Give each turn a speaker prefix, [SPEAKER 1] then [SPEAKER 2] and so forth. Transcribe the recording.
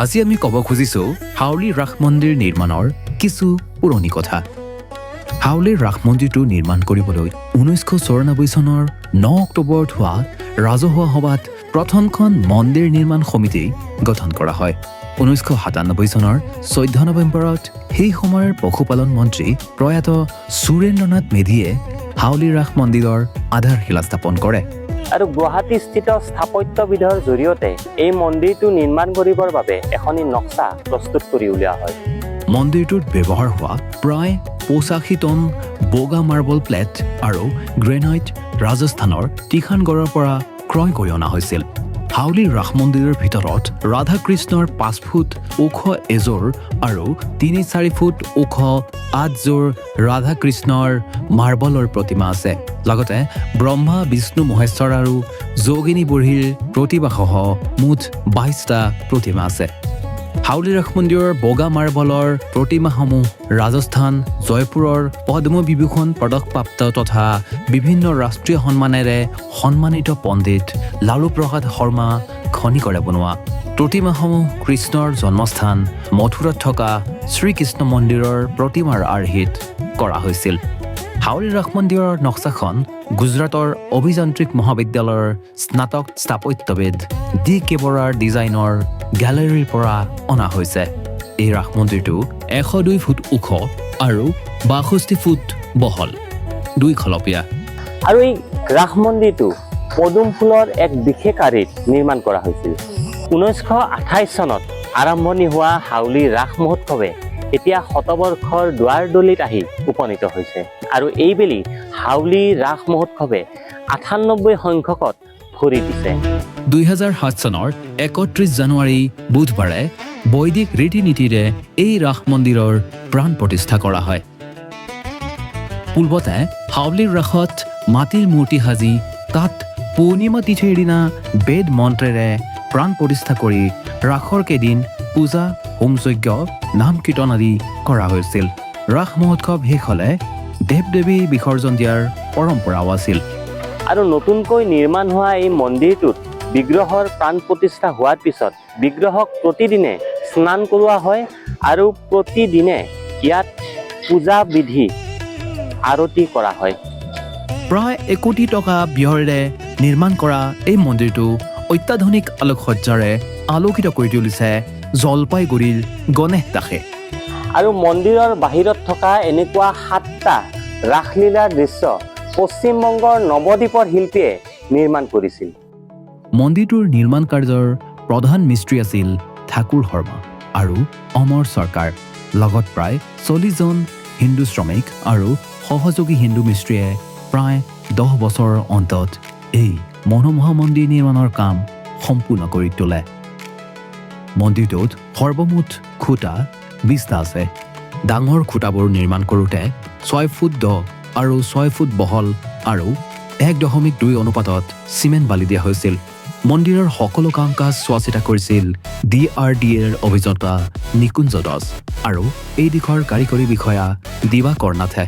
[SPEAKER 1] আজি আমি ক'ব খুজিছো হাউলি ৰাস মন্দিৰ নিৰ্মাণৰ কিছু পুৰণি কথা। হাউলি ৰাস মন্দিৰটো নিৰ্মাণ কৰিবলৈ 1994 চনৰ 9 অক্টোবৰত হোৱা ৰাজহুৱা সভাত প্ৰথমখন মন্দিৰ নিৰ্মাণ সমিতি গঠন কৰা হয়। 1997 চনৰ 14 নৱেম্বৰত সেই সময়ৰ পশুপালন মন্ত্ৰী প্ৰয়াত সুৰেন্দ্ৰনাথ মেধিয়ে হাউলি ৰাস মন্দিৰৰ আধাৰশিলা স্থাপন কৰে।
[SPEAKER 2] আৰু গুৱাহাটীস্থিত স্থাপত্যবিধৰ জৰিয়তে এই মন্দিৰটো নিৰ্মাণ কৰিবৰ বাবে এখনি নক্সা প্ৰস্তুত কৰি উলিওৱা হয়।
[SPEAKER 1] মন্দিৰটোত ব্যৱহাৰ হোৱা প্ৰায় 85 টন বগা মাৰ্বল প্লেট আৰু গ্ৰেনাইট ৰাজস্থানৰ টিখানগড়ৰ পৰা ক্ৰয় কৰি অনা হৈছিল। হাউলি ৰাস মন্দিৰৰ ভিতৰত ৰাধা কৃষ্ণৰ 5 ফুট ওখ এযোৰ আৰু 3-4 ফুট ওখ 8 যোৰ ৰাধা কৃষ্ণৰ মাৰ্বলৰ প্ৰতিমা আছে। লগতে ব্ৰহ্মা বিষ্ণু মহেশ্বৰ আৰু যোগিনী বুঢ়ীৰ প্ৰতিমাসহ মুঠ 22টা প্ৰতিমা আছে। হাউলি ৰাস মন্দিৰৰ বগা মাৰ্বলৰ প্ৰতিমাসমূহ ৰাজস্থান, জয়পুৰৰ পদ্মবিভূষণ পদকপ্ৰাপ্ত তথা বিভিন্ন ৰাষ্ট্ৰীয় সন্মানেৰে সন্মানিত পণ্ডিত লালু প্ৰসাদ শৰ্মা খনিকৰে বনোৱা। প্ৰতিমাসমূহ কৃষ্ণৰ জন্মস্থান মথুৰাত থকা শ্ৰীকৃষ্ণ মন্দিৰৰ প্ৰতিমাৰ আৰ্হিত কৰা হৈছিল। হাউলি ৰাস মন্দিৰৰ নক্সাখন গুজৰাটৰ অভিযান্ত্ৰিক মহাবিদ্যালয়ৰ স্নাতক স্থাপত্যবিদ ডি কে বৰাৰ ডিজাইনৰ গেলেৰীৰ পৰা অনা হৈছে। এই ৰাস মন্দিৰটো 102 ফুট ওখ আৰু 62 ফুট বহল, 2 খলপীয়া।
[SPEAKER 2] আৰু এই ৰাস মন্দিৰটো পদুম ফুলৰ এক বিশেষ আৰ্হিত নিৰ্মাণ কৰা হৈছিল। 1928 চনত আৰম্ভণি হোৱা হাউলি ৰাস মহোৎসৱে এতিয়া শতবৰ্ষৰ দুৱাৰদলিত আহি উপনীত হৈছে। আৰু এইবেলি হাউলি ৰাস মহোৎসৱে 98 সংখ্যকত ভৰি দিছে।
[SPEAKER 1] 2007 চনৰ 31 জানুৱাৰী বুধবাৰে বৈদিক ৰীতি নীতিৰে এই ৰাস মন্দিৰৰ প্ৰাণ প্ৰতিষ্ঠা কৰা হয়। পূৰ্বতে হাউলিৰ ৰাসত মাটিৰ মূৰ্তি সাজি তাত পূৰ্ণিমা তিথিৰ দিনা বেদ মন্ত্ৰেৰে প্ৰাণ প্ৰতিষ্ঠা কৰি ৰাসৰ কেইদিন পূজা, হোমযজ্ঞ, নাম কীৰ্তন আদি কৰা হৈছিল। ৰাস মহোৎসৱ শেষ হ'লে দেৱ দেৱী বিসৰ্জন দিয়াৰ পৰম্পৰাও আছিল।
[SPEAKER 2] আৰু নতুনকৈ নিৰ্মাণ হোৱা এই মন্দিৰটোত বিগ্ৰহৰ প্ৰাণ প্ৰতিষ্ঠা হোৱাৰ পিছত বিগ্ৰহক প্ৰতিদিনে স্নান কৰোৱা হয় আৰু প্ৰতিদিনে ইয়াত পূজা বিধি আৰতি কৰা হয়।
[SPEAKER 1] প্ৰায় 1 কোটি টকা ব্যয়েৰে নিৰ্মাণ কৰা এই মন্দিৰটো অত্যাধুনিক আলোকসজ্জাৰে আলোকিত কৰি তুলিছে জলপাইগুৰিৰ গণেশ দাসে।
[SPEAKER 2] আৰু মন্দিৰৰ বাহিৰত থকা এনেকুৱা 7টা ৰাসলীলাৰ দৃশ্য পশ্চিমবংগৰ নৱদ্বীপৰ শিল্পীয়ে নিৰ্মাণ কৰিছিল।
[SPEAKER 1] মন্দিৰটোৰ নিৰ্মাণ কাৰ্যৰ প্ৰধান মিস্ত্ৰী আছিল ঠাকুৰ শৰ্মা আৰু অমৰ চৰকাৰ, লগত প্ৰায় 40 জন হিন্দু শ্ৰমিক আৰু সহযোগী হিন্দু মিস্ত্ৰীয়ে প্ৰায় 10 বছৰৰ অন্তত এই মনোমোহা মন্দিৰ নিৰ্মাণৰ কাম সম্পূৰ্ণ কৰি তোলে। মন্দিৰটোত সৰ্বমুঠ খুঁটা 20টা আছে। ডাঙৰ খুঁটাবোৰ নিৰ্মাণ কৰোঁতে 6 ফুট দ আৰু 6 ফুট বহল আৰু 1.2 অনুপাতত চিমেণ্ট বালি দিয়া হৈছিল। মন্দিৰৰ সকলো কাম কাজ চোৱা চিতা কৰিছিল DRDAৰ অভিযন্তা নিকুঞ্জ দাস আৰু এই দিশৰ কাৰিকৰী বিষয়া দিবাকৰ নাথে।